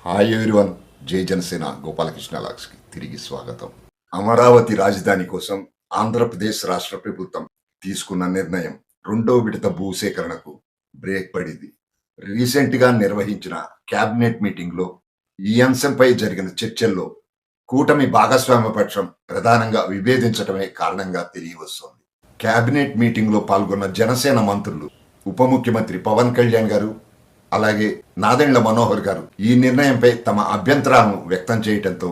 Hi everyone. జై జనసేన గోపాలకృష్ణ లాక్స్కి తిరిగి స్వాగతం. అమరావతి రాజధాని కోసం ఆంధ్రప్రదేశ్ రాష్ట్ర ప్రభుత్వం తీసుకున్న నిర్ణయం రెండో విడత భూసేకరణకు బ్రేక్ పడింది. రీసెంట్ గా నిర్వహించిన కేబినెట్ మీటింగ్ లో ఈ అంశంపై జరిగిన చర్చల్లో కూటమి భాగస్వామ్య పక్షం ప్రధానంగా విభేదించడమే కారణంగా తెలియవస్తోంది. కేబినెట్ మీటింగ్ లో పాల్గొన్న జనసేన మంత్రులు ఉప ముఖ్యమంత్రి పవన్ కళ్యాణ్ గారు అలాగే నాదెండ్ల మనోహర్ గారు ఈ నిర్ణయంపై తమ అభ్యంతరాలను వ్యక్తం చేయడంతో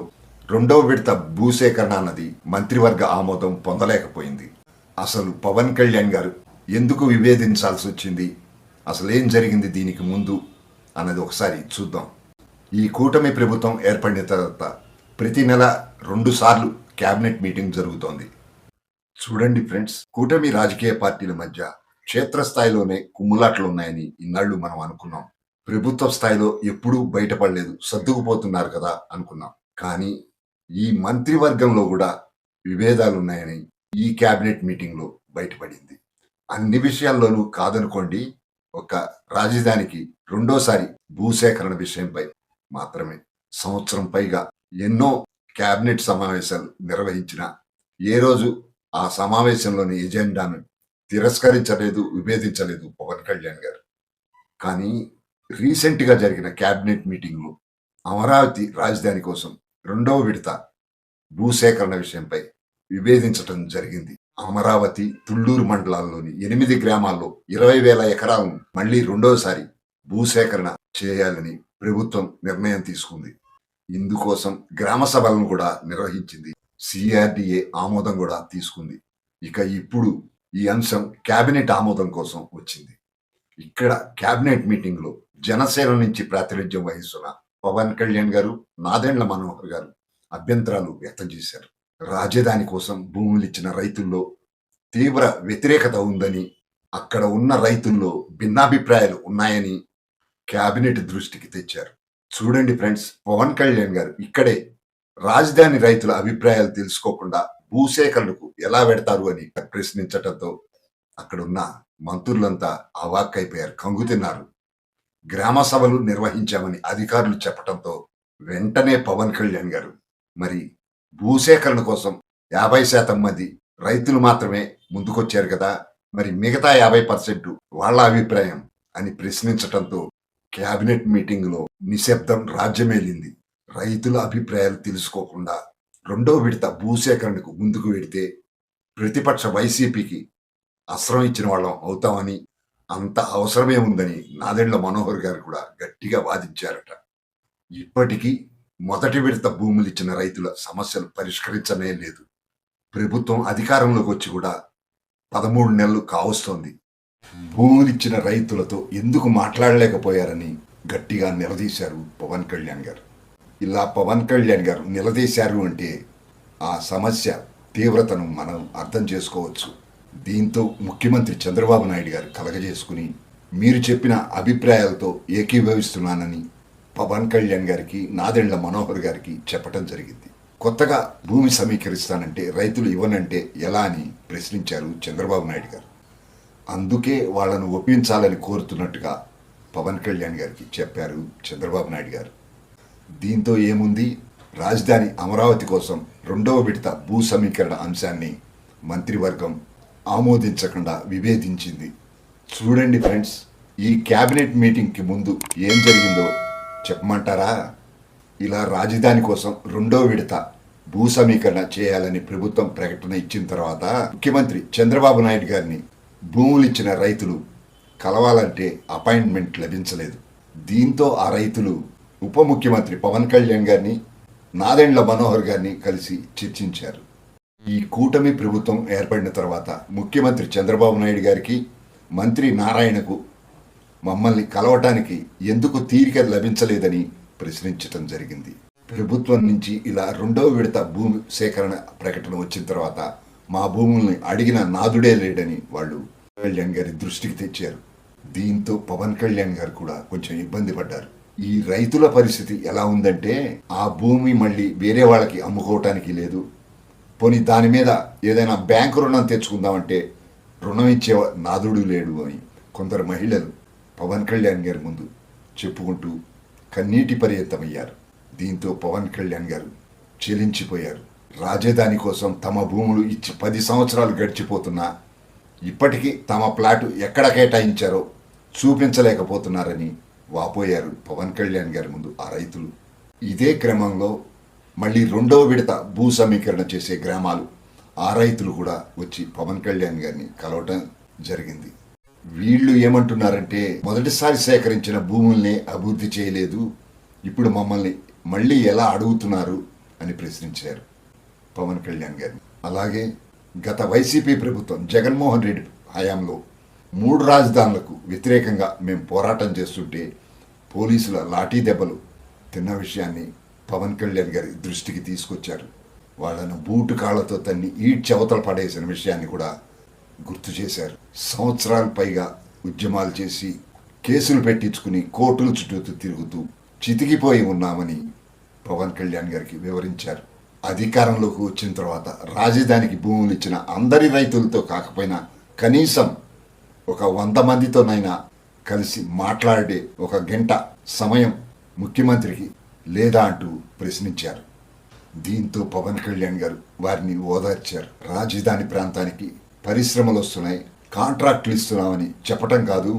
రెండో విడత భూసేకరణ అన్నది మంత్రివర్గ ఆమోదం పొందలేకపోయింది. అసలు పవన్ కళ్యాణ్ గారు ఎందుకు విభేదించాల్సి వచ్చింది, అసలు ఏం జరిగింది దీనికి ముందు అన్నది ఒకసారి చూద్దాం. ఈ కూటమి ప్రభుత్వం ఏర్పడిన తర్వాత ప్రతి నెల 2 సార్లు కేబినెట్ మీటింగ్ జరుగుతోంది. చూడండి ఫ్రెండ్స్, కూటమి రాజకీయ పార్టీల మధ్య క్షేత్రస్థాయిలోనే కుమ్ములాట్లు ఉన్నాయని ఇన్నాళ్ళు మనం అనుకున్నాం. ప్రభుత్వ స్థాయిలో ఎప్పుడూ బయటపడలేదు, సర్దుకుపోతున్నారు కదా అనుకున్నాం. కానీ ఈ మంత్రివర్గంలో కూడా విభేదాలు ఉన్నాయని ఈ కేబినెట్ మీటింగ్ లో బయటపడింది. అన్ని విషయాల్లోనూ కాదనుకోండి, ఒక రాజధానికి రెండోసారి భూసేకరణ విషయంపై మాత్రమే సంవత్సరం పైగా ఎన్నో కేబినెట్ సమావేశాలు నిర్వహించిన ఏ రోజు ఆ సమావేశంలోని ఎజెండాను తిరస్కరించలేదు, విభేదించలేదు పవన్ కళ్యాణ్ గారు. కానీ రీసెంట్ గా జరిగిన కేబినెట్ మీటింగ్ లో అమరావతి రాజధాని కోసం రెండవ విడత భూసేకరణ విషయంపై విభేదించడం జరిగింది. అమరావతి తుళ్లూరు మండలాల్లోని 8 గ్రామాల్లో 20,000 ఎకరాలను మళ్లీ రెండోసారి భూసేకరణ చేయాలని ప్రభుత్వం నిర్ణయం తీసుకుంది. ఇందుకోసం గ్రామ సభలను కూడా నిర్వహించింది. సిఆర్డిఏ ఆమోదం కూడా తీసుకుంది. ఇక ఇప్పుడు ఈ అంశం కేబినెట్ ఆమోదం కోసం వచ్చింది. ఇక్కడ కేబినెట్ మీటింగ్ లో జనసేన నుంచి ప్రాతినిధ్యం వహిస్తున్న పవన్ కళ్యాణ్ గారు, నాదెండ్ల మనోహర్ గారు అభ్యంతరాలు వ్యక్తం చేశారు. రాజధాని కోసం భూములు ఇచ్చిన రైతుల్లో తీవ్ర వ్యతిరేకత ఉందని, అక్కడ ఉన్న రైతుల్లో భిన్నాభిప్రాయాలు ఉన్నాయని కేబినెట్ దృష్టికి తెచ్చారు. చూడండి ఫ్రెండ్స్, పవన్ కళ్యాణ్ గారు ఇక్కడే రాజధాని రైతుల అభిప్రాయాలు తెలుసుకోకుండా భూసేకరణకు ఎలా పెడతారు అని ప్రశ్నించటంతో అక్కడున్న మంత్రులంతా అవాక్కైపోయారు, కంగుతిన్నారు. గ్రామ సభలు నిర్వహించామని అధికారులు చెప్పడంతో వెంటనే పవన్ కళ్యాణ్ గారు మరి భూసేకరణ కోసం 50% మంది రైతులు మాత్రమే ముందుకొచ్చారు కదా, మరి మిగతా 50% వాళ్ళ అభిప్రాయం అని ప్రశ్నించటంతో కేబినెట్ మీటింగ్ లో నిశ్శబ్దం రాజ్యమేలింది. రైతుల అభిప్రాయాలు తెలుసుకోకుండా రెండో విడత భూసేకరణకు ముందుకు వెడితే ప్రతిపక్ష వైసీపీకి అస్త్రం ఇచ్చిన వాళ్ళం అవుతామని, అంత అవసరమే ఉందని నాదెండ్ల మనోహర్ గారు కూడా గట్టిగా వాదించారట. ఇప్పటికీ మొదటి విడత భూములు ఇచ్చిన రైతుల సమస్యలు పరిష్కరించనే లేదు. ప్రభుత్వం అధికారంలోకి వచ్చి కూడా 13 నెలలు కావస్తోంది. భూములిచ్చిన రైతులతో ఎందుకు మాట్లాడలేకపోయారని గట్టిగా నిలదీశారు పవన్ కళ్యాణ్ గారు. ఇలా పవన్ కళ్యాణ్ గారు నిలదీశారు అంటే ఆ సమస్య తీవ్రతను మనం అర్థం చేసుకోవచ్చు. దీంతో ముఖ్యమంత్రి చంద్రబాబు నాయుడు గారు కలగజేసుకుని మీరు చెప్పిన అభిప్రాయాలతో ఏకీభవిస్తున్నానని పవన్ కళ్యాణ్ గారికి, నాదెండ్ల మనోహర్ గారికి చెప్పడం జరిగింది. కొత్తగా భూమి సమీకరిస్తానంటే రైతులు ఇవ్వనంటే ఎలా అని ప్రశ్నించారు చంద్రబాబు నాయుడు గారు. అందుకే వాళ్ళను ఒప్పించాలని కోరుతున్నట్టుగా పవన్ కళ్యాణ్ గారికి చెప్పారు చంద్రబాబు నాయుడు గారు. దీంతో ఏముంది, రాజధాని అమరావతి కోసం రెండవ విడత భూ సమీకరణ అంశాన్ని మంత్రివర్గం ఆమోదించకుండా విభేదించింది. చూడండి ఫ్రెండ్స్, ఈ కేబినెట్ మీటింగ్కి ముందు ఏం జరిగిందో చెప్పమంటారా? ఇలా రాజధాని కోసం రెండో విడత భూ సమీకరణ చేయాలని ప్రభుత్వం ప్రకటన ఇచ్చిన తర్వాత ముఖ్యమంత్రి చంద్రబాబు నాయుడు గారిని భూములు ఇచ్చిన రైతులు కలవాలంటే అపాయింట్మెంట్ లభించలేదు. దీంతో ఆ రైతులు ఉప ముఖ్యమంత్రి పవన్ కళ్యాణ్ గారిని, నాదెండ్ల మనోహర్ గారిని కలిసి చర్చించారు. ఈ కూటమి ప్రభుత్వం ఏర్పడిన తర్వాత ముఖ్యమంత్రి చంద్రబాబు నాయుడు గారికి, మంత్రి నారాయణకు మమ్మల్ని కలవటానికి ఎందుకు తీరిక లభించలేదని ప్రశ్నించటం జరిగింది. ప్రభుత్వం నుంచి ఇలా రెండవ విడత భూమి సేకరణ ప్రకటన వచ్చిన తర్వాత మా భూముల్ని అడిగిన నాదుడే లేడని వాళ్ళు కళ్యాణ్ గారి దృష్టికి తెచ్చారు. దీంతో పవన్ కళ్యాణ్ గారు కూడా కొంచెం ఇబ్బంది పడ్డారు. ఈ రైతుల పరిస్థితి ఎలా ఉందంటే, ఆ భూమి మళ్ళీ వేరే వాళ్ళకి అమ్ముకోవటానికి లేదు, పోనీ దాని మీద ఏదైనా బ్యాంకు రుణం తెచ్చుకుందామంటే రుణం ఇచ్చే నాదుడు లేడు అని కొందరు మహిళలు పవన్ కళ్యాణ్ గారి ముందు చెప్పుకుంటూ కన్నీటి పర్యంతమయ్యారు. దీంతో పవన్ కళ్యాణ్ గారు చెలించిపోయారు. రాజధాని కోసం తమ భూములు ఇచ్చి 10 సంవత్సరాలు గడిచిపోతున్నా ఇప్పటికీ తమ ప్లాటు ఎక్కడ కేటాయించారో చూపించలేకపోతున్నారని వాపోయారు పవన్ కళ్యాణ్ గారి ముందు ఆ రైతులు. ఇదే క్రమంలో మళ్ళీ 2వ విడత భూ సమీకరణ చేసే గ్రామాలు ఆ రైతులు కూడా వచ్చి పవన్ కళ్యాణ్ గారిని కలవటం జరిగింది. వీళ్ళు ఏమంటున్నారంటే, మొదటిసారి సేకరించిన భూముల్ని అభివృద్ధి చేయలేదు, ఇప్పుడు మమ్మల్ని మళ్ళీ ఎలా అడుగుతున్నారు అని ప్రశ్నించారు పవన్ కళ్యాణ్ గారిని. అలాగే గత వైసీపీ ప్రభుత్వం జగన్మోహన్ రెడ్డి హయాంలో 3 రాజధానులకు వ్యతిరేకంగా మేము పోరాటం చేస్తుంటే పోలీసుల లాఠీ దెబ్బలు తిన్న విషయాన్ని పవన్ కళ్యాణ్ గారి దృష్టికి తీసుకొచ్చారు. వాళ్ళను బూటు కాళ్లతో తన్ని ఈడ్చవతల పడేసిన విషయాన్ని కూడా గుర్తు చేశారు. సంవత్సరాల పైగా ఉద్యమాలు చేసి కేసులు పెట్టించుకుని కోర్టుల చుట్టూ తిరుగుతూ చితికిపోయి ఉన్నామని పవన్ కళ్యాణ్ గారికి వివరించారు. అధికారంలోకి వచ్చిన తర్వాత రాజధానికి భూములు ఇచ్చిన అందరి రైతులతో కాకపోయినా కనీసం ఒక 100 మందితోనైనా కలిసి మాట్లాడే ఒక గంట సమయం ముఖ్యమంత్రికి లేదా అంటూ ప్రశ్నించారు. దీంతో పవన్ కళ్యాణ్ గారు వారిని ఓదార్చారు. రాజధాని ప్రాంతానికి పరిశ్రమలు వస్తున్నాయి, కాంట్రాక్టులు ఇస్తున్నామని చెప్పటం కాదు,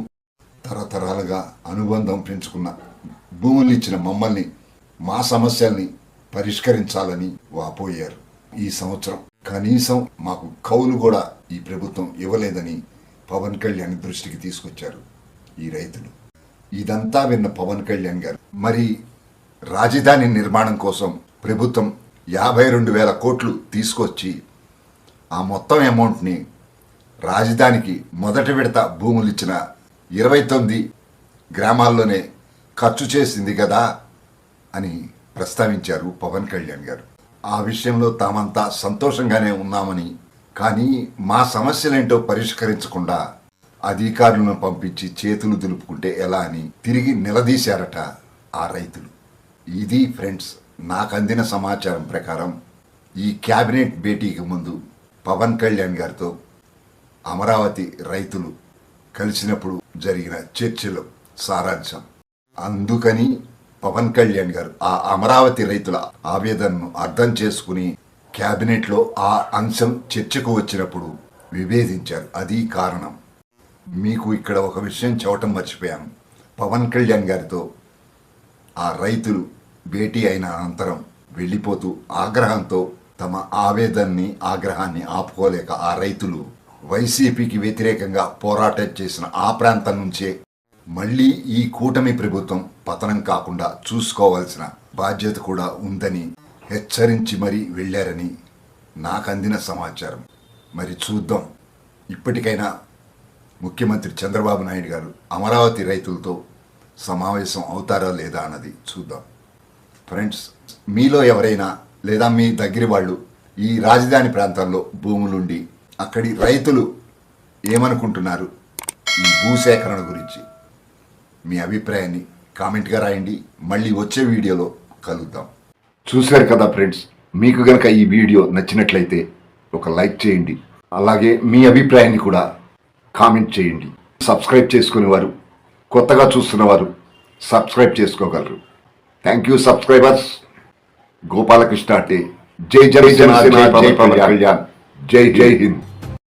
తరతరాలుగా అనుబంధం పెంచుకున్న భూములు ఇచ్చిన మమ్మల్ని మా సమస్యల్ని పరిష్కరించాలని వాపోయారు. ఈ సంవత్సరం కనీసం మాకు కౌలు కూడా ఈ ప్రభుత్వం ఇవ్వలేదని పవన్ కళ్యాణ్ దృష్టికి తీసుకొచ్చారు ఈ రైతులు. ఇదంతా విన్న పవన్ కళ్యాణ్ గారు, మరి రాజధాని నిర్మాణం కోసం ప్రభుత్వం 52,000 కోట్లు తీసుకొచ్చి ఆ మొత్తం అమౌంట్ని రాజధానికి మొదటి విడత భూములు ఇచ్చిన 29 గ్రామాల్లోనే ఖర్చు చేసింది కదా అని ప్రస్తావించారు పవన్ కళ్యాణ్ గారు. ఆ విషయంలో తామంతా సంతోషంగానే ఉన్నామని, కానీ మా సమస్యలేంటో పరిష్కరించకుండా అధికారులను పంపించి చేతులు దులుపుకుంటే ఎలా అని తిరిగి నిలదీశారట ఆ రైతులు. ఇది ఫ్రెండ్స్, నాకు అందిన సమాచారం ప్రకారం ఈ క్యాబినెట్ భేటీకి ముందు పవన్ కళ్యాణ్ గారితో అమరావతి రైతులు కలిసినప్పుడు జరిగిన చర్చలో సారాంశం. అందుకని పవన్ కళ్యాణ్ గారు ఆ అమరావతి రైతుల ఆవేదనను అర్థం చేసుకుని క్యాబినెట్లో ఆ అంశం చర్చకు వచ్చినప్పుడు విభేదించారు. అది కారణం. మీకు ఇక్కడ ఒక విషయం చెప్పటం మర్చిపోయాను. పవన్ కళ్యాణ్ గారితో ఆ రైతులు భేటీ అయిన అనంతరం వెళ్ళిపోతూ ఆగ్రహంతో తమ ఆగ్రహాన్ని ఆపుకోలేక ఆ రైతులు వైసీపీకి వ్యతిరేకంగా పోరాటం చేసిన ఆ ప్రాంతం నుంచే మళ్ళీ ఈ కూటమి ప్రభుత్వం పతనం కాకుండా చూసుకోవాల్సిన బాధ్యత కూడా ఉందని హెచ్చరించి మరీ వెళ్ళారని నాకు అందిన సమాచారం. మరి చూద్దాం, ఇప్పటికైనా ముఖ్యమంత్రి చంద్రబాబు నాయుడు గారు అమరావతి రైతులతో సమావేశం అవుతారా లేదా అన్నది చూద్దాం. ఫ్రెండ్స్, మీలో ఎవరైనా లేదా మీ దగ్గర వాళ్ళు ఈ రాజధాని ప్రాంతాల్లో భూములుండి అక్కడి రైతులు ఏమనుకుంటున్నారు ఈ భూసేకరణ గురించి, మీ అభిప్రాయాన్ని కామెంట్గా రాయండి. మళ్ళీ వచ్చే వీడియోలో కలుద్దాం. చూశారు కదా ఫ్రెండ్స్, మీకు గనక ఈ వీడియో నచ్చినట్లయితే ఒక లైక్ చేయండి. అలాగే మీ అభిప్రాయాన్ని కూడా కామెంట్ చేయండి. సబ్స్క్రైబ్ చేసుకునేవారు, కొత్తగా చూస్తున్నవారు సబ్స్క్రైబ్ చేసుకోగలరు. Thank you subscribers. గోపాలకృష్ణ అంటే జై జనసేన, జై పవన్ కళ్యాణ్, జై హింద్.